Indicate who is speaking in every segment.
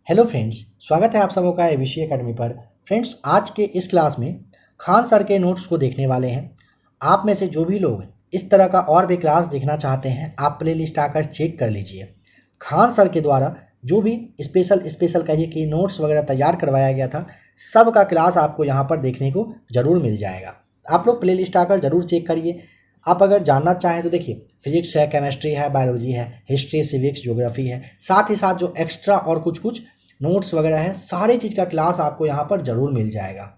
Speaker 1: Hello friends, स्वागत है आप सबों का एबीसी एकेडमी पर। फ्रेंड्स, आज के इस क्लास में खान सर के नोट्स को देखने वाले हैं। आप में से जो भी लोग इस तरह का और भी क्लास देखना चाहते हैं, आप प्ले लिस्ट आकर चेक कर लीजिए। खान सर के द्वारा जो भी स्पेशल कहिए कि नोट्स वगैरह तैयार करवाया गया था, सब का क्लास आपको यहाँ पर देखने को ज़रूर मिल जाएगा। आप लोग प्ले लिस्ट आकर ज़रूर चेक करिए। आप अगर जानना चाहें तो देखिए, फिजिक्स है, केमिस्ट्री है, बायोलॉजी है, हिस्ट्री, सिविक्स, ज्योग्राफी है, साथ ही साथ जो एक्स्ट्रा और कुछ नोट्स वगैरह है, सारी चीज़ का क्लास आपको यहाँ पर ज़रूर मिल जाएगा।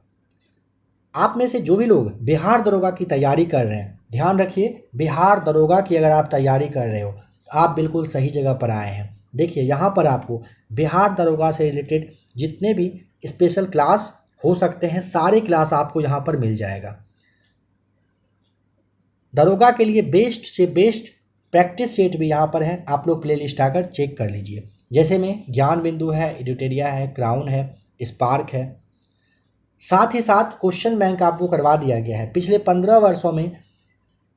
Speaker 1: आप में से जो भी लोग बिहार दरोगा की तैयारी कर रहे हैं, ध्यान रखिए, बिहार दरोगा की अगर आप तैयारी कर रहे हो तो आप बिल्कुल सही जगह पर आए हैं। देखिए, यहाँ पर आपको बिहार दरोगा से रिलेटेड जितने भी स्पेशल क्लास हो सकते हैं, सारे क्लास आपको यहाँ पर मिल जाएगा। दरोगा के लिए बेस्ट से बेस्ट प्रैक्टिस सेट भी यहाँ पर है, आप लोग प्ले लिस्ट आकर चेक कर लीजिए। जैसे में ज्ञान बिंदु है, एडिटोरिया है, क्राउन है, स्पार्क है। साथ ही साथ क्वेश्चन बैंक आपको करवा दिया गया है। पिछले 15 वर्षों में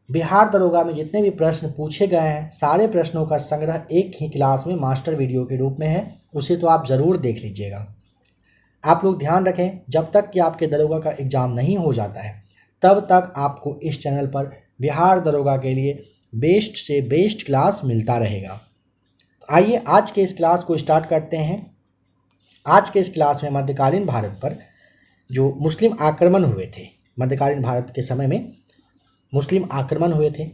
Speaker 1: बिहार दरोगा में जितने भी प्रश्न पूछे गए हैं, सारे प्रश्नों का संग्रह एक ही क्लास में मास्टर वीडियो के रूप में है, उसे तो आप ज़रूर देख लीजिएगा। आप लोग ध्यान रखें, जब तक कि आपके दरोगा का एग्ज़ाम नहीं हो जाता है, तब तक आपको इस चैनल पर बिहार दरोगा के लिए बेस्ट से बेस्ट क्लास मिलता रहेगा। आइए आज के इस क्लास को स्टार्ट करते हैं। आज के इस क्लास में मध्यकालीन भारत पर जो मुस्लिम आक्रमण हुए थे, मध्यकालीन भारत के समय में मुस्लिम आक्रमण हुए थे,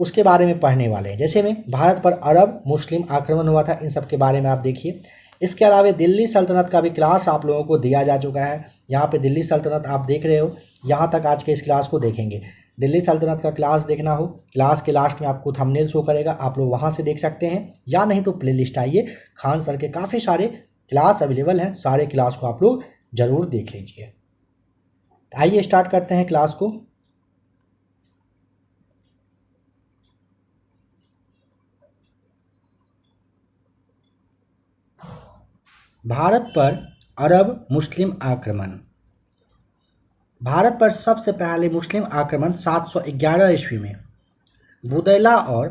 Speaker 1: उसके बारे में पढ़ने वाले हैं। जैसे में भारत पर अरब मुस्लिम आक्रमण हुआ था, इन सब के बारे में आप देखिए। इसके अलावा दिल्ली सल्तनत का भी क्लास आप लोगों को दिया जा चुका है। यहाँ पे दिल्ली सल्तनत आप देख रहे हो, यहाँ तक आज के इस क्लास को देखेंगे। दिल्ली सल्तनत का क्लास देखना हो, क्लास के लास्ट में आपको थंबनेल शो करेगा, आप लोग वहाँ से देख सकते हैं, या नहीं तो प्ले लिस्ट आइए, खान सर के काफ़ी सारे क्लास अवेलेबल हैं, सारे क्लास को आप लोग ज़रूर देख लीजिए। आइए स्टार्ट करते हैं क्लास को। भारत पर अरब मुस्लिम आक्रमण। भारत पर सबसे पहले मुस्लिम आक्रमण 711 ईस्वी में बुदैला और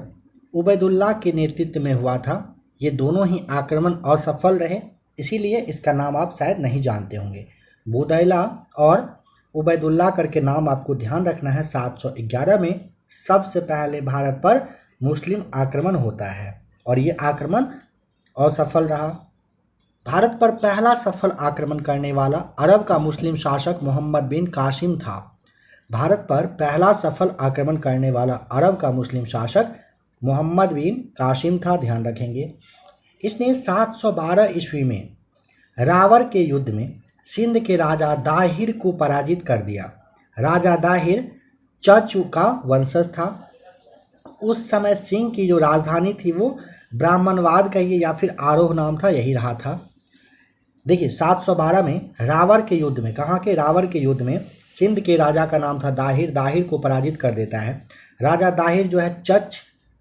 Speaker 1: उबैदुल्ला के नेतृत्व में हुआ था। ये दोनों ही आक्रमण असफल रहे, इसीलिए इसका नाम आप शायद नहीं जानते होंगे। बुदैला और उबैदुल्ला करके नाम आपको ध्यान रखना है। 711 में सबसे पहले भारत पर मुस्लिम आक्रमण होता है और ये आक्रमण असफल रहा। भारत पर पहला सफल आक्रमण करने वाला अरब का मुस्लिम शासक मोहम्मद बिन कासिम था। भारत पर पहला सफल आक्रमण करने वाला अरब का मुस्लिम शासक मोहम्मद बिन कासिम था, ध्यान रखेंगे। इसने 712 ईस्वी में रावर के युद्ध में सिंध के राजा दाहिर को पराजित कर दिया। राजा दाहिर चच का वंशज था। उस समय सिंह की जो राजधानी थी वो ब्राह्मणवाद कहिए या फिर आरोह नाम था, यही रहा था। देखिए, 712 में रावर के युद्ध में, कहाँ के रावर के युद्ध में सिंध के राजा का नाम था दाहिर, दाहिर को पराजित कर देता है। राजा दाहिर जो है चच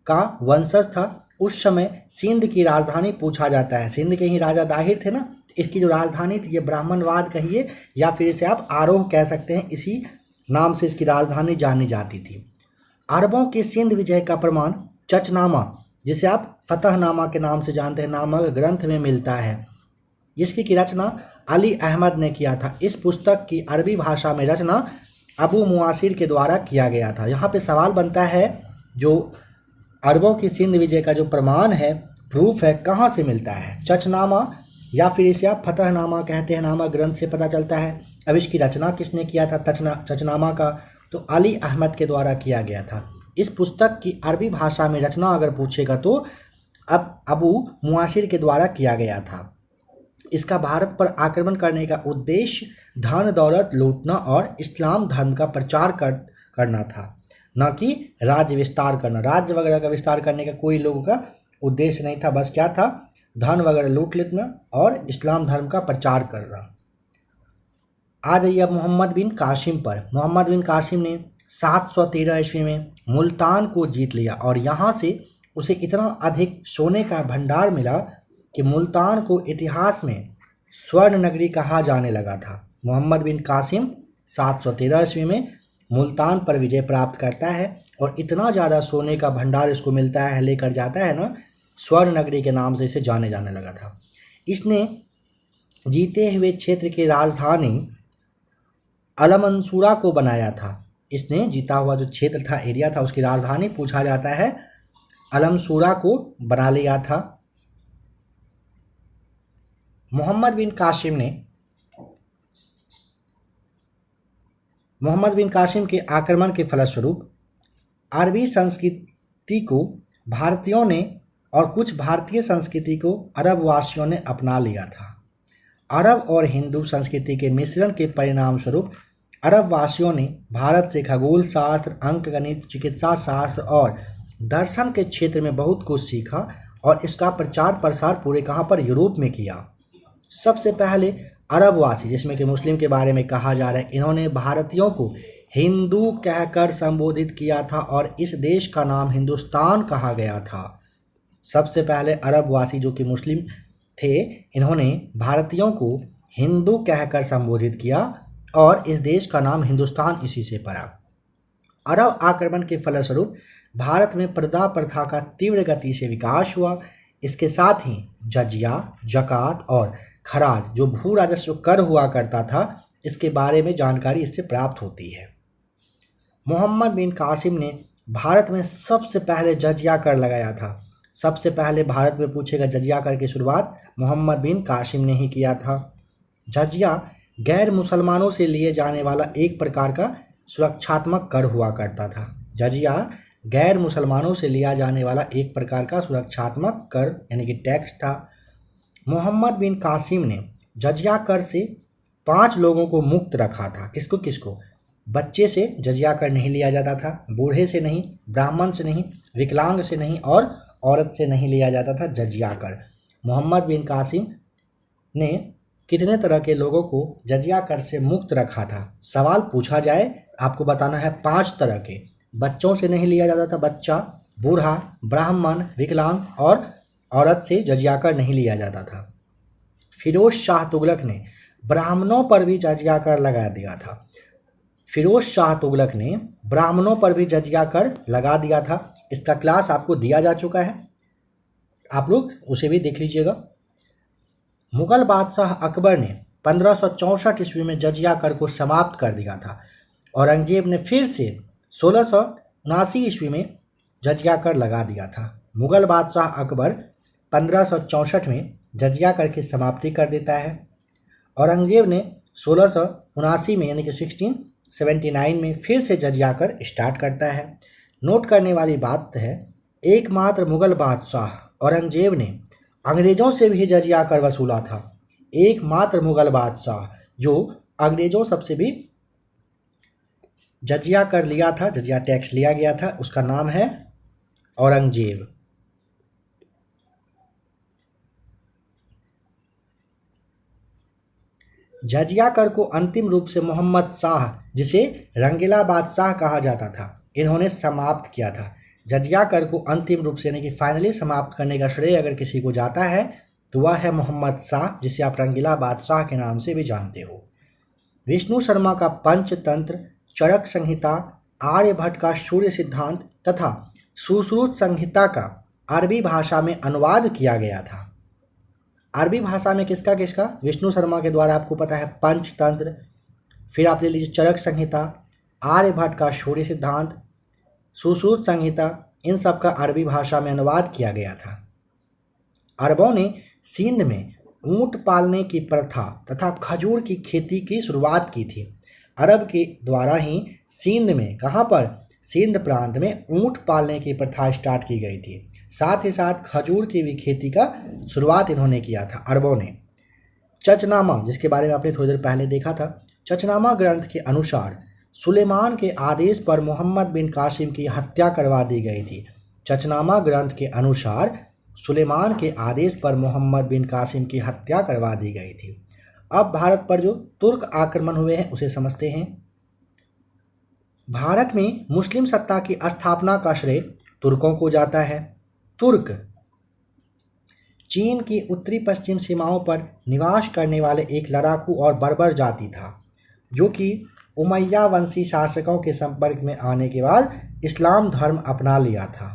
Speaker 1: का वंशज था। उस समय सिंध की राजधानी पूछा जाता है, सिंध के ही राजा दाहिर थे ना, इसकी जो राजधानी थी ये ब्राह्मणवाद कहिए या फिर इसे आप आरोह कह सकते हैं, इसी नाम से इसकी राजधानी जानी जाती थी। अरबों के सिंध विजय का प्रमाण चचनामा, जिसे आप फतहनामा के नाम से जानते हैं, नामक ग्रंथ में मिलता है, जिसकी की रचना अली अहमद ने किया था। इस पुस्तक की अरबी भाषा में रचना अबू मुआसिर के द्वारा किया गया था। यहाँ पे सवाल बनता है, जो अरबों की सिंध विजय का जो प्रमाण है, प्रूफ है, कहाँ से मिलता है? चचनामा या फिर इसे आप फतहनामा कहते हैं, नामक ग्रंथ से पता चलता है। अब इसकी रचना किसने किया था चचनामा का? तो अली अहमद के द्वारा किया गया था। इस पुस्तक की अरबी भाषा में रचना अगर पूछेगा तो अब अबू मुआसिर के द्वारा किया गया था। इसका भारत पर आक्रमण करने का उद्देश्य धन दौलत लूटना और इस्लाम धर्म का प्रचार करना था, न कि राज्य विस्तार करना। राज्य वगैरह का विस्तार करने का कोई लोगों का उद्देश्य नहीं था, बस क्या था, धन वगैरह लूट लेना और इस्लाम धर्म का प्रचार करना। आ जाइए अब मोहम्मद बिन कासिम पर। मोहम्मद बिन कासिम ने 713 ईस्वी में मुल्तान को जीत लिया और यहाँ से उसे इतना अधिक सोने का भंडार मिला कि मुल्तान को इतिहास में स्वर्ण नगरी कहा जाने लगा था। मोहम्मद बिन कासिम 713 ईस्वी में मुल्तान पर विजय प्राप्त करता है और इतना ज़्यादा सोने का भंडार इसको मिलता है, लेकर जाता है ना, स्वर्ण नगरी के नाम से इसे जाने जाने लगा था। इसने जीते हुए क्षेत्र की राजधानी अलमंसूरा को बनाया था। इसने जीता हुआ जो क्षेत्र था, एरिया था, उसकी राजधानी पूछा जाता है अलमसूरा को बना लिया था। मोहम्मद बिन कासिम के आक्रमण के फलस्वरूप अरबी संस्कृति को भारतीयों ने और कुछ भारतीय संस्कृति को अरब वासियों ने अपना लिया था। अरब और हिंदू संस्कृति के मिश्रण के परिणाम स्वरूप अरब वासियों ने भारत से खगोल शास्त्र, अंकगणित, चिकित्सा शास्त्र और दर्शन के क्षेत्र में बहुत कुछ सीखा और इसका प्रचार प्रसार पूरे कहाँ पर, यूरोप में किया। सबसे पहले अरबवासी, जिसमें कि मुस्लिम के बारे में कहा जा रहा है, इन्होंने भारतीयों को हिंदू कहकर संबोधित किया था और इस देश का नाम हिंदुस्तान कहा गया था। सबसे पहले अरबवासी जो कि मुस्लिम थे, इन्होंने भारतीयों को हिंदू कहकर संबोधित किया और इस देश का नाम हिंदुस्तान इसी से पड़ा। अरब आक्रमण के फलस्वरूप भारत में पर्दा प्रथा का तीव्र गति से विकास हुआ। इसके साथ ही जजिया, जकात और खराज जो भू राजस्व कर हुआ करता था, इसके बारे में जानकारी इससे प्राप्त होती है। मोहम्मद बिन कासिम ने भारत में सबसे पहले जजिया कर लगाया था। सबसे पहले भारत में पूछेगा जजिया कर की शुरुआत मोहम्मद बिन कासिम ने ही किया था। जजिया गैर मुसलमानों से लिए जाने वाला एक प्रकार का सुरक्षात्मक कर हुआ करता था। जजिया गैर मुसलमानों से लिया जाने वाला एक प्रकार का सुरक्षात्मक कर यानी कि टैक्स था। मोहम्मद बिन कासिम ने जजिया कर से 5 लोगों को मुक्त रखा था। किसको किसको? बच्चे से जजिया कर नहीं लिया जाता था, बूढ़े से नहीं, ब्राह्मण से नहीं, विकलांग से नहीं और औरत से नहीं लिया जाता था जजिया कर। मोहम्मद बिन कासिम ने कितने तरह के लोगों को जजिया कर से मुक्त रखा था? सवाल पूछा जाए आपको बताना है 5 तरह के। बच्चों से नहीं लिया जाता था, बच्चा, बूढ़ा, ब्राह्मण, विकलांग और औरत से जजिया कर नहीं लिया जाता था। फिरोज शाह तुगलक ने ब्राह्मणों पर भी जजिया कर लगा दिया था। फिरोज शाह तुगलक ने ब्राह्मणों पर भी जजिया कर लगा दिया था। इसका क्लास आपको दिया जा चुका है, आप लोग उसे भी देख लीजिएगा। मुगल बादशाह अकबर ने 1564 ईस्वी में जजिया कर को समाप्त कर दिया था। औरंगजेब ने फिर से 1679 ईस्वी में जजिया कर लगा दिया था। मुगल बादशाह अकबर 1564 में जजिया कर की समाप्ति कर देता है। औरंगजेब ने 1679 में यानी कि 1679 में फिर से जजिया कर स्टार्ट करता है। नोट करने वाली बात है, एकमात्र मुगल बादशाह औरंगजेब ने अंग्रेज़ों से भी जजिया कर वसूला था। एकमात्र मुगल बादशाह जो अंग्रेज़ों सबसे भी जजिया कर लिया था, जजिया टैक्स लिया गया था, उसका नाम है औरंगजेब। जजिया कर को अंतिम रूप से मोहम्मद शाह, जिसे रंगीला बादशाह कहा जाता था, इन्होंने समाप्त किया था। जजिया कर को अंतिम रूप से यानी कि फाइनली समाप्त करने का श्रेय अगर किसी को जाता है तो वह है मोहम्मद शाह, जिसे आप रंगीला बादशाह के नाम से भी जानते हो। विष्णु शर्मा का पंचतंत्र, चरक संहिता, आर्यभट्ट का सूर्य सिद्धांत तथा सुश्रुत संहिता का अरबी भाषा में अनुवाद किया गया था। अरबी भाषा में किसका किसका? विष्णु शर्मा के द्वारा आपको पता है पंचतंत्र, फिर आप ले लीजिए चरक संहिता, आर्यभट्ट का सूर्य सिद्धांत, सुश्रुत संहिता, इन सब का अरबी भाषा में अनुवाद किया गया था। अरबों ने सिंध में ऊंट पालने की प्रथा तथा खजूर की खेती की शुरुआत की थी। अरब के द्वारा ही सिंध में, कहाँ पर? सिंध प्रांत में ऊंट पालने की प्रथा स्टार्ट की गई थी। साथ ही साथ खजूर की भी खेती का शुरुआत इन्होंने किया था अरबों ने। चचनामा, जिसके बारे में आपने थोड़ी देर पहले देखा था, चचनामा ग्रंथ के अनुसार सुलेमान के आदेश पर मोहम्मद बिन कासिम की हत्या करवा दी गई थी। चचनामा ग्रंथ के अनुसार सुलेमान के आदेश पर मोहम्मद बिन कासिम की हत्या करवा दी गई थी। अब भारत पर जो तुर्क आक्रमण हुए हैं उसे समझते हैं। भारत में मुस्लिम सत्ता की स्थापना का श्रेय तुर्कों को जाता है। तुर्क चीन की उत्तरी पश्चिम सीमाओं पर निवास करने वाले एक लड़ाकू और बर्बर जाति था, जो कि उमैया वंशी शासकों के संपर्क में आने के बाद इस्लाम धर्म अपना लिया था।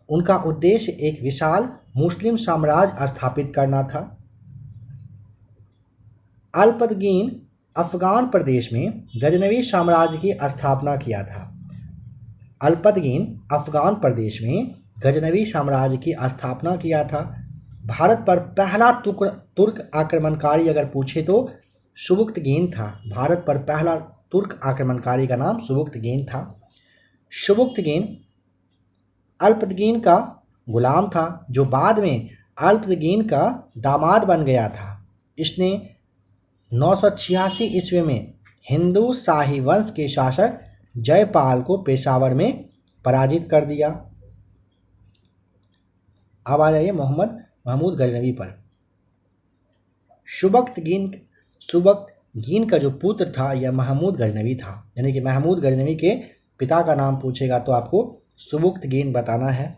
Speaker 1: उनका उद्देश्य एक विशाल मुस्लिम साम्राज्य स्थापित करना था। अल्पतगीन अफगान प्रदेश में गजनवी साम्राज्य की स्थापना किया था। अल्पतगीन अफगान प्रदेश में गजनवी साम्राज्य की स्थापना किया था। भारत पर पहला तुर्क आक्रमणकारी अगर पूछे तो सुबुक्तगीन था। भारत पर पहला तुर्क आक्रमणकारी का नाम सुबुक्तगीन था। सुबुक्तगीन अल्पतगीन का गुलाम था, जो बाद में अल्पतगीन का दामाद बन गया था। इसने 986 ईस्वी में हिंदू शाही वंश के शासक जयपाल को पेशावर में पराजित कर दिया। अब आ जाइए महमूद गजनवी पर। सुबक्तगीन का जो पुत्र था यह महमूद गजनवी था, यानी कि महमूद गजनवी के पिता का नाम पूछेगा तो आपको सुबक्तगीन बताना है,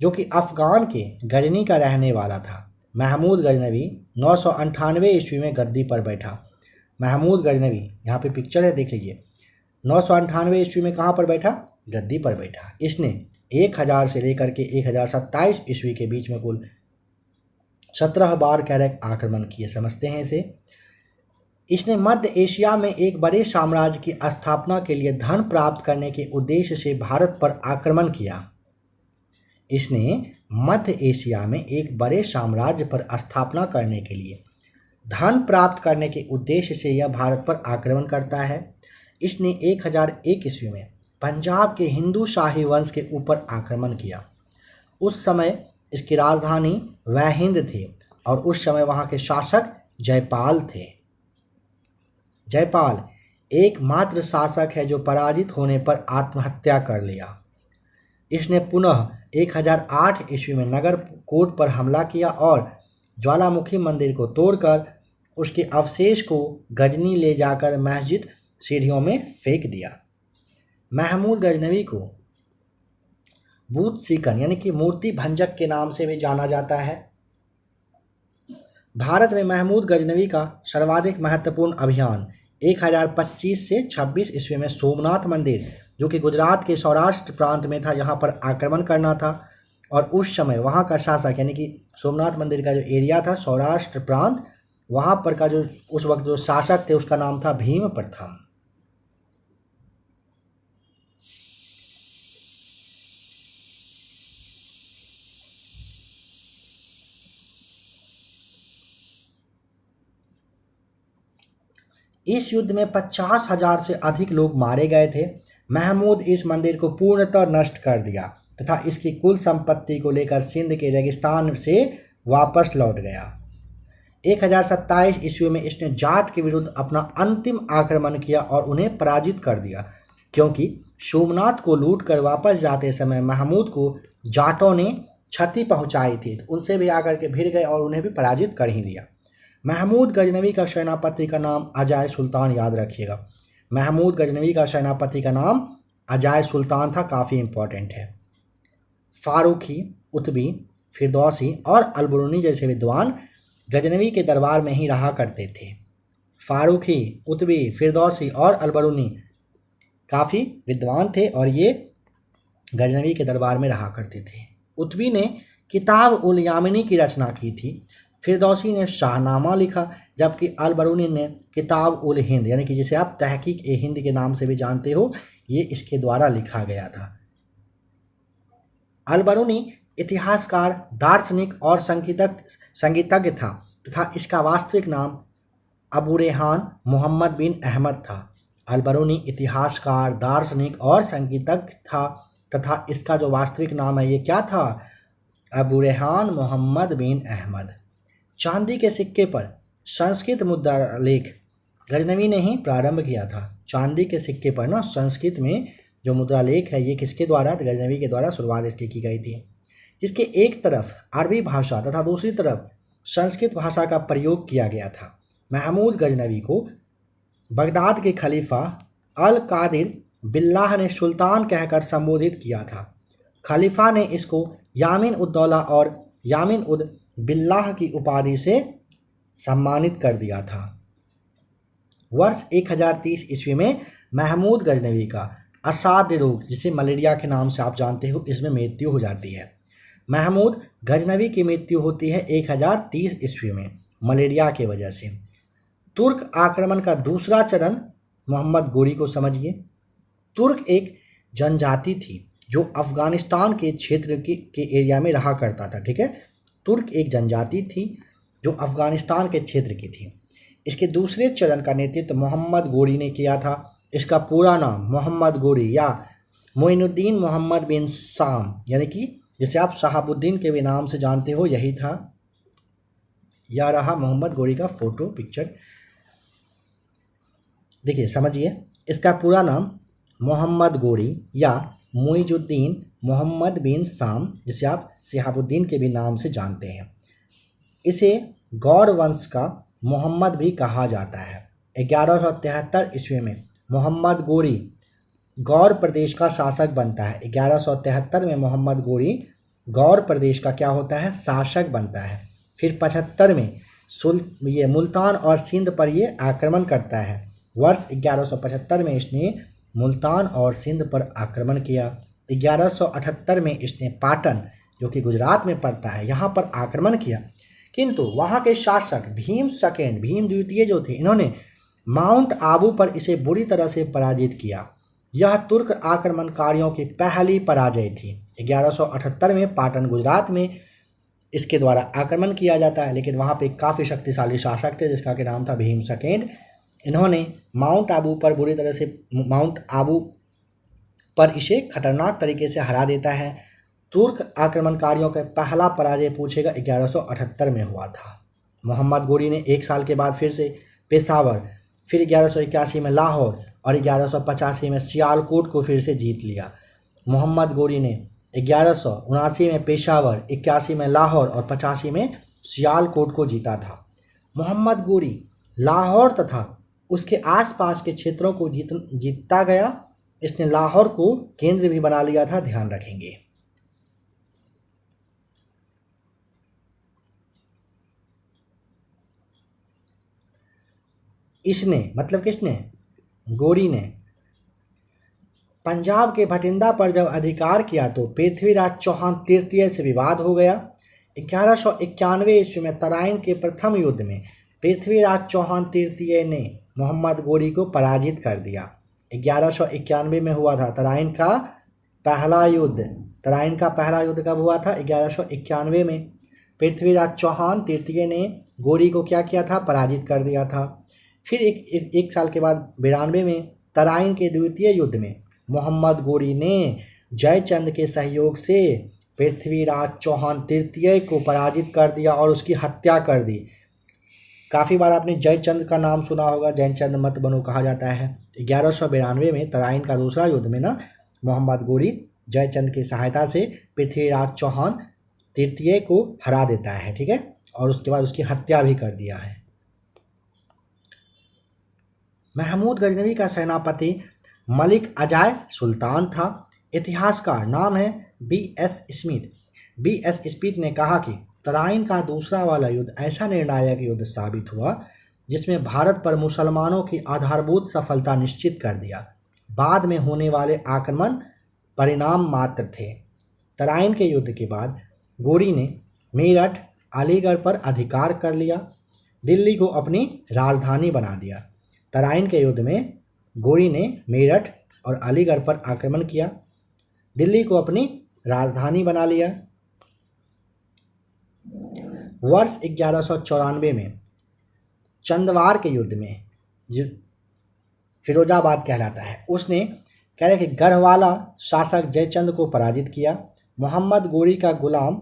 Speaker 1: जो कि अफगान के गजनी का रहने वाला था। महमूद गजनवी 998 ईस्वी में गद्दी पर बैठा। महमूद गजनवी, यहाँ पे पिक्चर है देख लीजिए, 998 ईस्वी में कहाँ पर बैठा? गद्दी पर बैठा। इसने 1000 से लेकर के 1027 ईस्वी के बीच में कुल 17 बार कैरक आक्रमण किए। समझते हैं इसे। इसने मध्य एशिया में एक बड़े साम्राज्य की स्थापना के लिए धन प्राप्त करने के उद्देश्य से भारत पर आक्रमण किया। इसने मध्य एशिया में एक बड़े साम्राज्य पर स्थापना करने के लिए धन प्राप्त करने के उद्देश्य से यह भारत पर आक्रमण करता है। इसने 1001 ईस्वी में पंजाब के हिंदू शाही वंश के ऊपर आक्रमण किया। उस समय इसकी राजधानी वहिंद थी और उस समय वहाँ के शासक जयपाल थे। जयपाल एकमात्र शासक है जो पराजित होने पर आत्महत्या कर लिया। इसने पुनः 1008 ईस्वी में नगर कोट पर हमला किया और ज्वालामुखी मंदिर को तोड़कर उसके अवशेष को गजनी ले जाकर मस्जिद सीढ़ियों में फेंक दिया। महमूद गजनवी को बूत सीकन यानी कि मूर्ति भंजक के नाम से भी जाना जाता है। भारत में महमूद गजनवी का सर्वाधिक महत्वपूर्ण अभियान 1025 से 26 ईस्वी में सोमनाथ मंदिर, जो कि गुजरात के सौराष्ट्र प्रांत में था, यहाँ पर आक्रमण करना था। और उस समय वहाँ का शासक यानी कि सोमनाथ मंदिर का जो एरिया था सौराष्ट्र प्रांत, वहाँ पर का जो उस वक्त जो शासक थे उसका नाम था भीम प्रथम। इस युद्ध में 50,000 से अधिक लोग मारे गए थे। महमूद इस मंदिर को पूर्णतः नष्ट कर दिया तथा इसकी कुल संपत्ति को लेकर सिंध के रेगिस्तान से वापस लौट गया। 1027 ईस्वी में इसने जाट के विरुद्ध अपना अंतिम आक्रमण किया और उन्हें पराजित कर दिया, क्योंकि सोमनाथ को लूट कर वापस जाते समय महमूद को जाटों ने क्षति पहुंचाई थी, तो उनसे भी आकर के भिड़ गए और उन्हें भी पराजित कर ही दिया। महमूद गजनवी का सेनापति का नाम अजाय सुल्तान, याद रखिएगा। महमूद गजनवी का सेनापति का नाम अजाय सुल्तान था, काफ़ी इंपॉर्टेंट है। फारूकी, उतबी, फिरदौसी और अलबरूनी जैसे विद्वान गजनवी के दरबार में ही रहा करते थे। फारूकी, उतबी, फिरदौसी और अलबरूनी काफ़ी विद्वान थे और ये गजनवी के दरबार में रहा करते थे। उतबी ने किताब उल यामिनी की रचना की थी। फिरदौसी ने शाहनामा लिखा, जबकि अलबरूनी ने किताब उल हिंद यानी कि जिसे आप तहकीक ए हिंद के नाम से भी जानते हो, ये इसके द्वारा लिखा गया था। अलबरूनी इतिहासकार, दार्शनिक और संगीतज्ञ था तथा इसका वास्तविक नाम अबू रेहान मोहम्मद बिन अहमद था। अलबरूनी इतिहासकार, दार्शनिक और संगीतज्ञ था तथा इसका जो वास्तविक नाम है ये क्या था? अबू रेहान मोहम्मद बिन अहमद। चांदी के सिक्के पर संस्कृत मुद्रा लेख गजनवी ने ही प्रारंभ किया था। चांदी के सिक्के पर ना संस्कृत में जो मुद्रा लेख है ये किसके द्वारा? गजनवी के द्वारा शुरुआत इसकी की गई थी, जिसके एक तरफ अरबी भाषा तथा दूसरी तरफ संस्कृत भाषा का प्रयोग किया गया था। महमूद गजनवी को बगदाद के खलीफा अल कादिर बिल्लाह ने सुल्तान कहकर संबोधित किया था। खलीफा ने इसको यामिन उद दौला और यामिन उद बिल्लाह की उपाधि से सम्मानित कर दिया था। वर्ष 1030 ईस्वी में महमूद गजनवी का असाध्य रोग, जिसे मलेरिया के नाम से आप जानते हो, इसमें मृत्यु हो जाती है। महमूद गजनवी की मृत्यु होती है 1030 ईस्वी में मलेरिया की वजह से। तुर्क आक्रमण का दूसरा चरण मोहम्मद गोरी को समझिए। तुर्क एक जनजाति थी जो अफगानिस्तान के क्षेत्र के एरिया में रहा करता था, ठीक है। तुर्क एक जनजाति थी जो अफगानिस्तान के क्षेत्र की थी। इसके दूसरे चरण का नेतृत्व मोहम्मद गोरी ने किया था। इसका पूरा नाम मोहम्मद गोरी या मोइनुद्दीन मोहम्मद बिन साम, यानी कि जिसे आप शहाबुद्दीन के भी नाम से जानते हो, यही था। यह रहा मोहम्मद गोरी का फोटो पिक्चर, देखिए समझिए। इसका पूरा नाम मोहम्मद गोरी या मुइजुद्दीन मोहम्मद बिन साम, जिसे आप शहाबुद्दीन के भी नाम से जानते हैं। इसे गौर वंश का मोहम्मद भी कहा जाता है। 1173 ईस्वी में मोहम्मद गोरी गौर प्रदेश का शासक बनता है। 1173 में मोहम्मद गोरी गौर प्रदेश का क्या होता है, शासक बनता है। फिर 75 में ये मुल्तान और सिंध पर ये आक्रमण करता है। वर्ष 1175 में इसने मुल्तान और सिंध पर आक्रमण किया। 1178 में इसने पाटन, जो कि गुजरात में पड़ता है, यहाँ पर आक्रमण किया। किंतु वहाँ के शासक भीम द्वितीय जो थे, इन्होंने माउंट आबू पर इसे बुरी तरह से पराजित किया। यह तुर्क आक्रमणकारियों की पहली पराजय थी। 1178 में पाटन गुजरात में इसके द्वारा आक्रमण किया जाता है, लेकिन वहाँ पे काफ़ी शक्तिशाली शासक थे जिसका के नाम था भीम सेकेंड। इन्होंने माउंट आबू पर इसे खतरनाक तरीके से हरा देता है। तुर्क आक्रमणकारियों का पहला पराजय पूछेगा 1178 में हुआ था। मोहम्मद गोरी ने एक साल के बाद फिर से पेशावर, फिर 1181 में लाहौर और 1185 में सियालकोट को फिर से जीत लिया। मोहम्मद गोरी ने 1179 में पेशावर, 81 में लाहौर और 85 में सियालकोट को जीता था। मोहम्मद गोरी लाहौर तथा उसके आसपास के क्षेत्रों को जीतता गया। इसने लाहौर को केंद्र भी बना लिया था, ध्यान रखेंगे। इसने मतलब किसने, गोरी ने पंजाब के भटिंडा पर जब अधिकार किया तो पृथ्वीराज चौहान तृतीय से विवाद हो गया। 1191 ईस्वी में तराइन के प्रथम युद्ध में पृथ्वीराज चौहान तृतीय ने मोहम्मद गोरी को पराजित कर दिया। 1191 में हुआ था तराइन का पहला युद्ध। तराइन का पहला युद्ध कब हुआ था, 1191 में। पृथ्वीराज चौहान तृतीय ने गोरी को क्या किया था, पराजित कर दिया था। फिर एक साल के बाद 92 में तराइन के द्वितीय युद्ध में मोहम्मद गोरी ने जयचंद के सहयोग से पृथ्वीराज चौहान तृतीय को पराजित कर दिया और उसकी हत्या कर दी। काफ़ी बार आपने जयचंद का नाम सुना होगा, जयचंद मत बनो कहा जाता है। 1192 में तराइन का दूसरा युद्ध में ना मोहम्मद गोरी जयचंद की सहायता से पृथ्वीराज चौहान तृतीय को हरा देता है, ठीक है, और उसके बाद उसकी हत्या भी कर दिया है। महमूद गजनवी का सेनापति मलिक अजाय सुल्तान था। इतिहासकार नाम है B.S. स्मिथ। B.S. स्मिथ ने कहा कि तराइन का दूसरा वाला युद्ध ऐसा निर्णायक युद्ध साबित हुआ जिसमें भारत पर मुसलमानों की आधारभूत सफलता निश्चित कर दिया। बाद में होने वाले आक्रमण परिणाम मात्र थे। तराइन के युद्ध के बाद गोरी ने मेरठ, अलीगढ़ पर अधिकार कर लिया, दिल्ली को अपनी राजधानी बना दिया। तराइन के युद्ध में गोरी ने मेरठ और अलीगढ़ पर आक्रमण किया, दिल्ली को अपनी राजधानी बना लिया। वर्ष 1194 में चंदवार के युद्ध में जो फिरोजाबाद कहलाता है, उसने कह रहे कि गढ़वाला शासक जयचंद को पराजित किया। मोहम्मद गोरी का गुलाम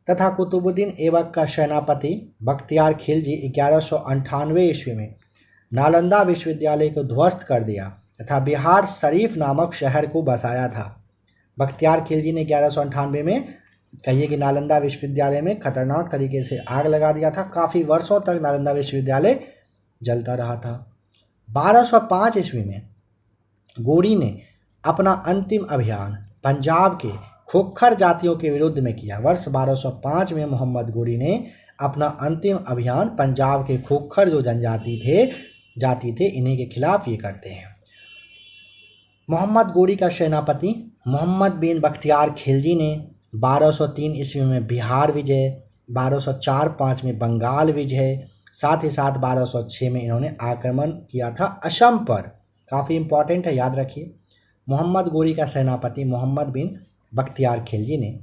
Speaker 1: तथा कुतुबुद्दीन ऐबक का सेनापति बख्तियार खिलजी 1198 ईस्वी में नालंदा विश्वविद्यालय को ध्वस्त कर दिया तथा बिहार शरीफ नामक शहर को बसाया था। बख्तियार खिलजी ने 1198 में कहिए कि नालंदा विश्वविद्यालय में खतरनाक तरीके से आग लगा दिया था। काफ़ी वर्षों तक नालंदा विश्वविद्यालय जलता रहा था। 1205 ईस्वी में गोरी ने अपना अंतिम अभियान पंजाब के खोखर जातियों के विरुद्ध में किया। वर्ष 1205 में मोहम्मद गोरी ने अपना अंतिम अभियान पंजाब के खोखर जो जाति थे इन्हीं के खिलाफ ये करते हैं। मोहम्मद गोरी का सेनापति मोहम्मद बिन बख्तियार खिलजी ने 1203 ईस्वी में बिहार विजय, 1204-5 में बंगाल विजय, साथ ही साथ 1206 में इन्होंने आक्रमण किया था असम पर। काफ़ी इम्पॉर्टेंट है, याद रखिए। मोहम्मद गोरी का सेनापति मोहम्मद बिन बख्तियार खिलजी ने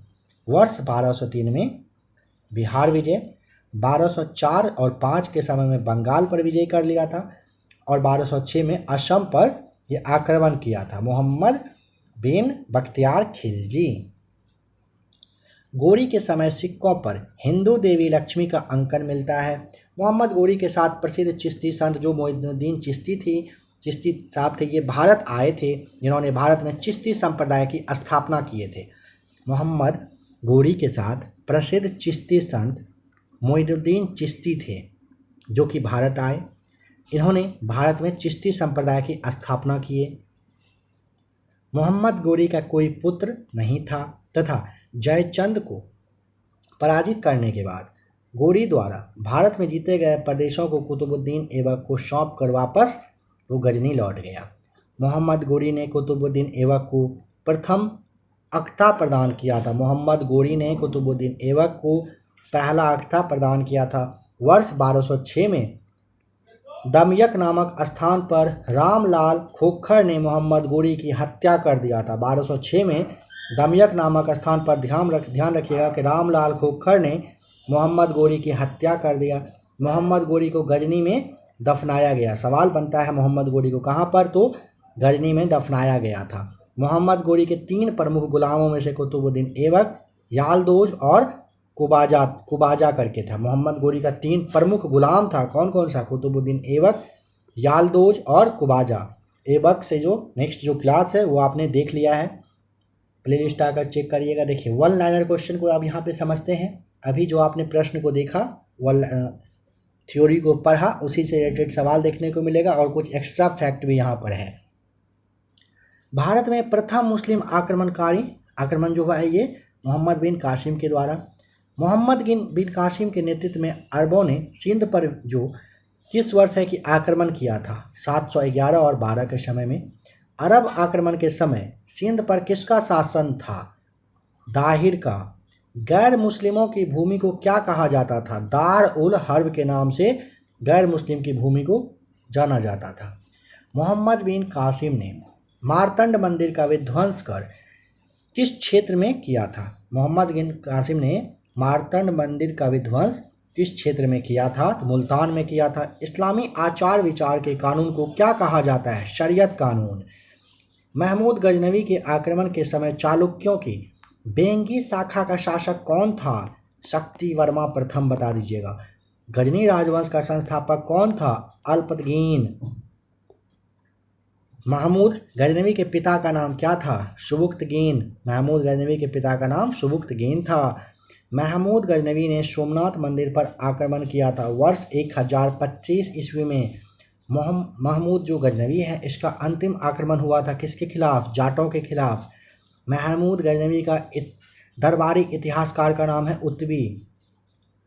Speaker 1: वर्ष 1203 में बिहार विजय, 1204 और 5 के समय में बंगाल पर विजय कर लिया था और 1206 में असम पर यह आक्रमण किया था। मोहम्मद बिन बख्तियार खिलजी। गोरी के समय सिक्कों पर हिंदू देवी लक्ष्मी का अंकन मिलता है। मोहम्मद गोरी के साथ प्रसिद्ध चिश्ती संत जो मोइनुद्दीन चिश्ती साहब थे, ये भारत आए थे, जिन्होंने भारत में चिश्ती संप्रदाय की स्थापना किए थे। मोहम्मद गोरी के साथ प्रसिद्ध चिश्ती संत मोइनुद्दीन चिश्ती थे, जो कि भारत आए। इन्होंने भारत में चिश्ती संप्रदाय की स्थापना किए। मोहम्मद गोरी का कोई पुत्र नहीं था तथा जयचंद को पराजित करने के बाद गोरी द्वारा भारत में जीते गए प्रदेशों को कुतुबुद्दीन ऐबक को सौंप कर वापस वो गजनी लौट गया। मोहम्मद गोरी ने कुतुबुद्दीन ऐबक को प्रथम अख्ता प्रदान किया था। मोहम्मद गोरी ने कुतुबुद्दीन ऐबक को पहला अख्ता प्रदान किया था। वर्ष 1206 में दमयक नामक स्थान पर रामलाल खोखर ने मोहम्मद गोरी की हत्या कर दिया था। 1206 में दमयक नामक स्थान पर ध्यान रखिएगा कि रामलाल खोखर ने मोहम्मद गोरी की हत्या कर दिया। मोहम्मद गोरी को गजनी में दफनाया गया। सवाल बनता है मोहम्मद गोरी को कहाँ पर, तो गजनी में दफनाया गया था। मोहम्मद गोरी के 3 प्रमुख गुलामों में से कुतुबुद्दीन ऐबक, यालदोज और कुबाजा करके था। मोहम्मद गोरी का 3 प्रमुख गुलाम था। कौन कौन सा? कुतुबुद्दीन ऐबक, यालदोज और कुबाजा। ऐबक से जो नेक्स्ट जो क्लास है वो आपने देख लिया है, प्लेलिस्ट आकर चेक करिएगा। देखिए, वन लाइनर क्वेश्चन को आप यहाँ पे समझते हैं। अभी जो आपने प्रश्न को देखा, थ्योरी को पढ़ा, उसी से रिलेटेड सवाल देखने को मिलेगा और कुछ एक्स्ट्रा फैक्ट भी यहाँ पर है। भारत में प्रथम मुस्लिम आक्रमण जो हुआ है ये मोहम्मद बिन कासिम के द्वारा। मोहम्मद बिन कासिम के नेतृत्व में अरबों ने सिंध पर जो किस वर्ष है कि आक्रमण किया था? 711 और 12 के समय में। अरब आक्रमण के समय सिंध पर किसका शासन था? दाहिर का। गैर मुस्लिमों की भूमि को क्या कहा जाता था? दार उल हर्ब के नाम से गैर मुस्लिम की भूमि को जाना जाता था। मोहम्मद बिन कासिम ने मार्तंड मंदिर का विध्वंस कर किस क्षेत्र में किया था? मोहम्मद बिन कासिम ने मार्तंड मंदिर का विध्वंस किस क्षेत्र में किया था? तो मुल्तान में किया था। इस्लामी आचार विचार के कानून को क्या कहा जाता है? शरीयत कानून। महमूद गजनवी के आक्रमण के समय चालुक्यों की बेंगी शाखा का शासक कौन था? शक्ति वर्मा प्रथम, बता दीजिएगा। गजनी राजवंश का संस्थापक कौन था? अल्पतगीन। महमूद गजनवी के पिता का नाम क्या था? सुबुक्तगीन। महमूद गजनवी के पिता का नाम सुबुक्तगीन था। महमूद गजनवी ने सोमनाथ मंदिर पर आक्रमण किया था वर्ष 1025 ईस्वी में। महमूद जो गजनवी है इसका अंतिम आक्रमण हुआ था किसके खिलाफ? जाटों के खिलाफ। महमूद गजनवी का दरबारी इतिहासकार का नाम है उत्बी।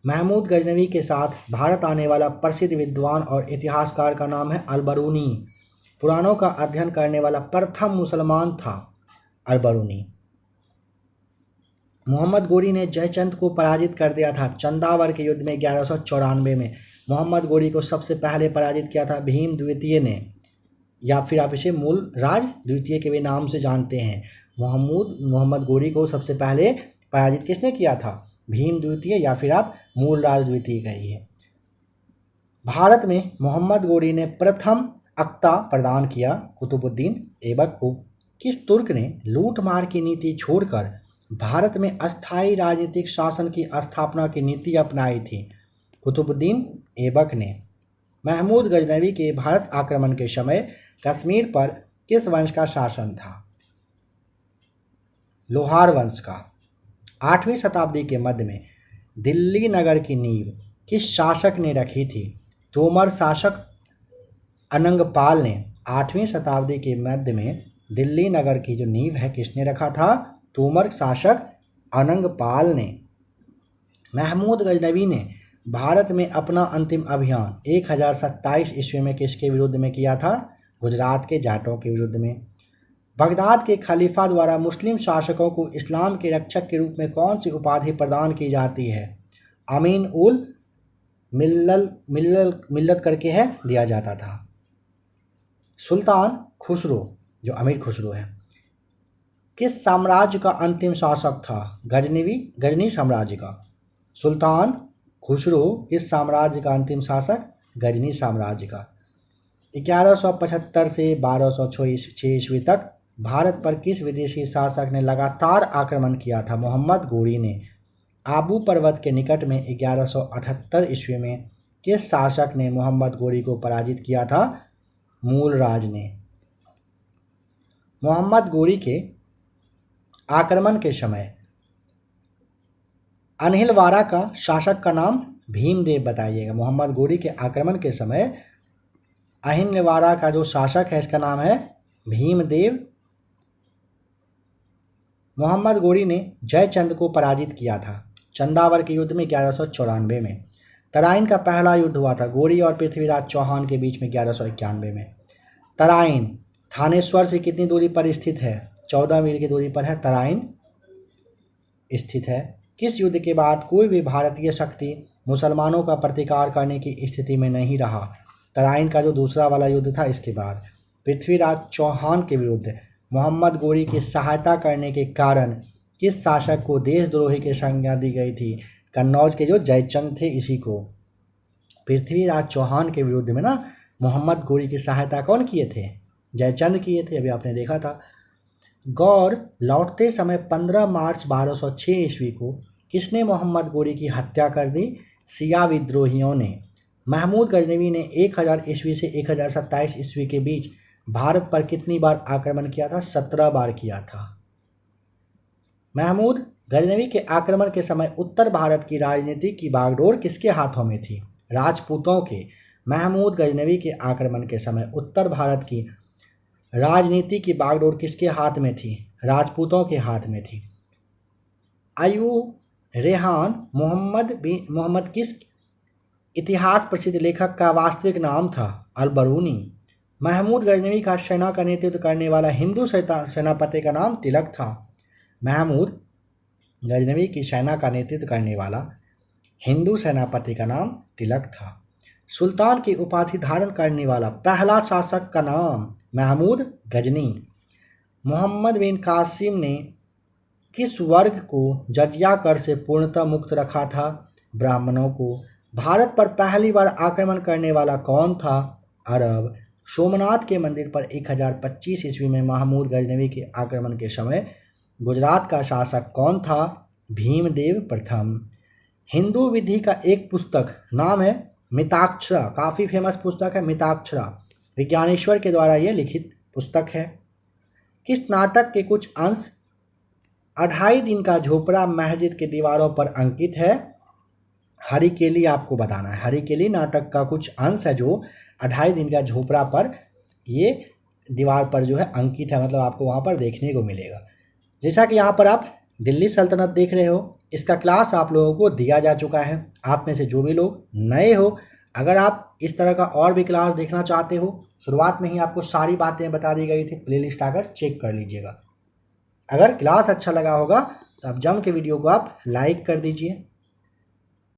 Speaker 1: महमूद गजनवी के साथ भारत आने वाला प्रसिद्ध विद्वान और इतिहासकार का नाम है अलबरूनी। पुराणों का अध्ययन करने वाला प्रथम मुसलमान था अलबरूनी। मोहम्मद गोरी ने जयचंद को पराजित कर दिया था चंदावर के युद्ध में 1194 में। मोहम्मद गोरी को सबसे पहले पराजित किया था भीम द्वितीय ने, या फिर आप इसे मूल राज द्वितीय के भी नाम से जानते हैं। मोहम्मद गोरी को सबसे पहले पराजित किसने किया था? भीम द्वितीय, या फिर आप मूल राज द्वितीय कहिए। भारत में मोहम्मद गोरी ने प्रथम अख्ता प्रदान किया कुतुबुद्दीन ऐबक को। किस तुर्क ने लूट मार की नीति छोड़कर भारत में अस्थायी राजनीतिक शासन की स्थापना की नीति अपनाई थी? कुतुबुद्दीन ऐबक ने। महमूद गजनवी के भारत आक्रमण के समय कश्मीर पर किस वंश का शासन था? लोहार वंश का। 8वीं शताब्दी के मध्य में दिल्ली नगर की नींव किस शासक ने रखी थी? तोमर शासक अनंगपाल ने। 8वीं शताब्दी के मध्य में दिल्ली नगर की जो नींव है किसने रखा था? तोमर शासक अनंगपाल ने। महमूद गजनवी ने भारत में अपना अंतिम अभियान 1027 ईस्वी में किसके विरुद्ध में किया था? गुजरात के जाटों के विरुद्ध में। बगदाद के खलीफा द्वारा मुस्लिम शासकों को इस्लाम के रक्षक के रूप में कौन सी उपाधि प्रदान की जाती है? अमीन उल मिल्लत करके है दिया जाता था। सुल्तान खुसरो, जो अमीर खुसरो है, किस साम्राज्य का अंतिम शासक था? गजनी साम्राज्य का। सुल्तान खुसरो किस साम्राज्य का अंतिम शासक? गजनी साम्राज्य का। 1175 से 1206 ईस्वी तक भारत पर किस विदेशी शासक ने लगातार आक्रमण किया था? मोहम्मद गोरी ने। आबू पर्वत के निकट में 1178 ईस्वी में किस शासक ने मोहम्मद गोरी को पराजित किया था? मूलराज ने। मोहम्मद गोरी के आक्रमण के समय अनिलवाड़ा का शासक का नाम? भीमदेव बताइएगा। मोहम्मद गोरी के आक्रमण के समय अहिलवाड़ा का जो शासक है इसका नाम है भीमदेव। मोहम्मद गोरी ने जयचंद को पराजित किया था चंदावर के युद्ध में 1194 में। तराइन का पहला युद्ध हुआ था गोरी और पृथ्वीराज चौहान के बीच में 1191 में। तराइन थानेश्वर से कितनी दूरी पर स्थित है? 14 मील की दूरी पर है तराइन स्थित है। किस युद्ध के बाद कोई भी भारतीय शक्ति मुसलमानों का प्रतिकार करने की स्थिति में नहीं रहा? तराइन का जो दूसरा वाला युद्ध था इसके बाद। पृथ्वीराज चौहान के विरुद्ध मोहम्मद गोरी की सहायता करने के कारण किस शासक को देशद्रोही की संज्ञा दी गई थी? कन्नौज के जो जयचंद थे इसी को। पृथ्वीराज चौहान के विरुद्ध में ना मोहम्मद गोरी की सहायता कौन किए थे? जयचंद किए थे, अभी आपने देखा था। गौर लौटते समय 15 मार्च 1206 ईस्वी को किसने मोहम्मद गोरी की हत्या कर दी? शिया विद्रोहियों ने। महमूद गजनवी ने 1000 ईस्वी से 1027 ईस्वी के बीच भारत पर कितनी बार आक्रमण किया था? 17 बार किया था। महमूद गजनवी के आक्रमण के समय उत्तर भारत की राजनीति की बागडोर किसके हाथों में थी? राजपूतों के। महमूद गजनवी के आक्रमण के समय उत्तर भारत की राजनीति की बागडोर किसके हाथ में थी? राजपूतों के हाथ में थी। अयूब रेहान मोहम्मद किस इतिहास प्रसिद्ध लेखक का वास्तविक नाम था? अल-बरूनी। महमूद गजनवी का सेना का नेतृत्व करने वाला हिंदू सेनापति का नाम तिलक था। महमूद गजनवी की सेना का नेतृत्व करने वाला हिंदू सेनापति का नाम तिलक था। सुल्तान की उपाधि धारण करने वाला पहला शासक का नाम? महमूद गजनी। मोहम्मद बिन कासिम ने किस वर्ग को जजिया कर से पूर्णतः मुक्त रखा था? ब्राह्मणों को। भारत पर पहली बार आक्रमण करने वाला कौन था? अरब। सोमनाथ के मंदिर पर 1025 ईस्वी में महमूद गजनवी के आक्रमण के समय गुजरात का शासक कौन था? भीमदेव प्रथम। हिंदू विधि का एक पुस्तक नाम है मिताक्षरा, काफ़ी फेमस पुस्तक है मिताक्षरा, विज्ञानेश्वर के द्वारा यह लिखित पुस्तक है। किस नाटक के कुछ अंश 2.5 दिन का झोपड़ा मस्जिद के दीवारों पर अंकित है? हरिकेली आपको बताना है। हरिकेली नाटक का कुछ अंश है जो 2.5 दिन का झोपड़ा पर ये दीवार पर जो है अंकित है, मतलब आपको वहाँ पर देखने को मिलेगा। जैसा कि यहाँ पर आप दिल्ली सल्तनत देख रहे हो, इसका क्लास आप लोगों को दिया जा चुका है। आप में से जो भी लोग नए हो, अगर आप इस तरह का और भी क्लास देखना चाहते हो, शुरुआत में ही आपको सारी बातें बता दी गई थी, प्लेलिस्ट आकर चेक कर लीजिएगा। अगर क्लास अच्छा लगा होगा तो आप जम के वीडियो को आप लाइक कर दीजिए।